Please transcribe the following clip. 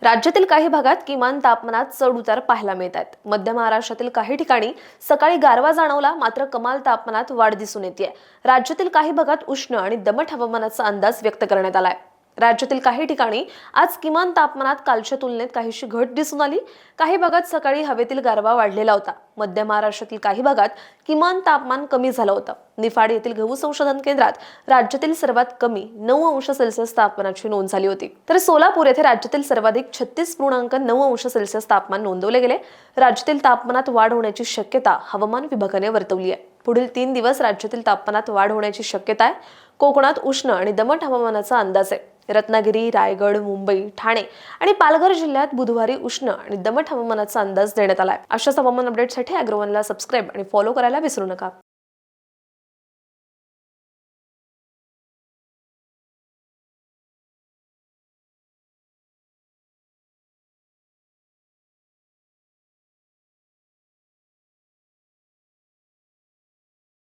राज्यातील काही भागात किमान तापमानात चढ उतार पाहायला मिळतात. मध्य महाराष्ट्रातील काही ठिकाणी सकाळी गारवा जाणवला, मात्र कमाल तापमानात वाढ दिसून येते. राज्यातील काही भागात उष्ण आणि दमट हवामानाचा अंदाज व्यक्त करण्यात आलाय. राज्यातील काही ठिकाणी आज किमान तापमानात कालच्या तुलनेत काहीशी घट दिसून आली. काही भागात सकाळी हवेतील गारवा वाढलेला होता. मध्य महाराष्ट्रातील काही भागात किमान तापमान कमी झालं होतं. निफाड येथील गहू संशोधन केंद्रात राज्यातील सर्वात कमी 9 अंश सेल्सिअस तापमानाची नोंद झाली होती. तर सोलापूर येथे राज्यातील सर्वाधिक 36.9 अंश सेल्सिअस तापमान नोंदवले गेले. राज्यातील तापमानात वाढ होण्याची शक्यता हवामान विभागाने वर्तवली आहे. पुढील 3 दिवस राज्यातील तापमानात वाढ होण्याची शक्यता आहे. कोकणात उष्ण आणि दमट हवामानाचा अंदाज आहे. रत्नागिरी, रायगड, मुंबई, ठाणे आणि पालघर जिल्ह्यात बुधवारी उष्ण आणि दमट हवामानाचा अंदाज देण्यात आलाय. अशाच हवामान अपडेटसाठी अॅग्रोवनला सबस्क्राईब आणि फॉलो करायला विसरू नका.